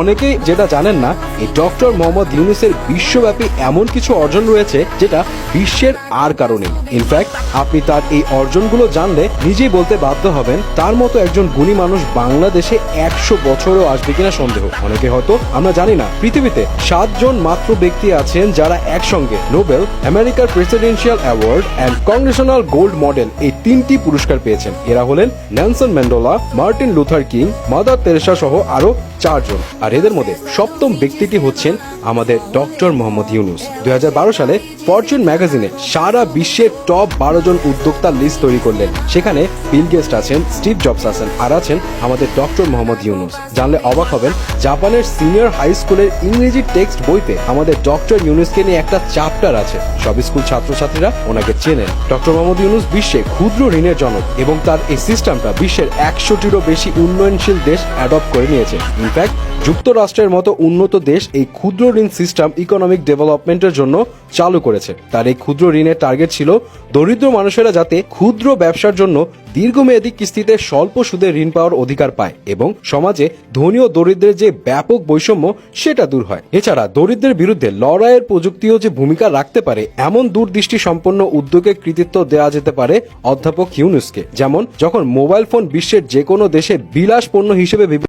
অনেকেই যেটা জানেন না, এই ডক্টর মোহাম্মদ ইউনূসের বিশ্বব্যাপী এমন কিছু অর্জন রয়েছে যেটা বিশ্বের আর কারো নেই। ইনফ্যাক্ট আপনি তার এই অর্জনগুলো জানলে নিজেই বলতে বাধ্য হবেন তার মতো একজন গুণী মানুষ বাংলাদেশে 100 বছরও আসবে কিনা সন্দেহ। অনেকে হয়তো আমরা জানি না, পৃথিবীতে 7 জন মাত্র ব্যক্তি আছেন যারা একসঙ্গে নোবেল, আমেরিকার presidential award and Congressional gold model এই 3টি পুরস্কার পেয়েছেন। এরা হলেন Nelson Mandela, Martin Luther king, mother Teresa সহ আরো 4 জন। আর এদের মধ্যে সপ্তম ব্যক্তিটি হচ্ছেন আমাদের ডক্টর মোহাম্মদ ইউনূস। 2012 সালে ফরচুন ম্যাগাজিনে সারা বিশ্বের টপ 12 জন উদ্যোক্তার লিস্ট তৈরি করলেন। সেখানে বিল গেটস আছেন, স্টিভ জবস আছেন, আর আছেন আমাদের ডক্টর মোহাম্মদ ইউনূস। জানলে অবাক হবেন, জাপানের সিনিয়র হাই স্কুলের ইংরেজি টেক্সট বইতে আমাদের ডক্টর ইউনূসকে নিয়ে একটা চ্যাপ্টার আছে। সব স্কুল ছাত্রছাত্রীরা ওনাকে চেনেন। ডক্টর মোহাম্মদ ইউনূস বিশ্বে ক্ষুদ্র ঋণের জনক এবং তার এই সিস্টেমটা বিশ্বের 100টিরও বেশি উন্নয়নশীল দেশ অ্যাডপ্ট করে নিয়েছে। ইনফ্যাক্ট যুক্তরাষ্ট্রের মতো উন্নত দেশ এই ক্ষুদ্র ঋণ সিস্টেম ইকোনমিক ডেভেলপমেন্টের জন্য চালু করেছে। তার এই ক্ষুদ্র ঋণের টার্গেট ছিল দরিদ্র মানুষেরা যাতে ক্ষুদ্র ব্যবসার জন্য দীর্ঘমেয়াদী কিস্তিতে স্বল্প সুদে ঋণ পাওয়ার অধিকার পায় এবং সমাজে ধনী ও দরিদ্রের যে ব্যাপক বৈষম্য সেটা দূর হয়। এছাড়া দরিদ্রের বিরুদ্ধে লড়াইয়ের প্রযুক্তিও যে ভূমিকা রাখতে পারে এমন দূরদৃষ্টি সম্পন্ন উদ্যোগের কৃতিত্ব দেওয়া যেতে পারে অধ্যাপক ইউনূসকে। যেমন যখন মোবাইল ফোন বিশ্বের যে কোনো দেশে বিলাস পণ্য হিসেবে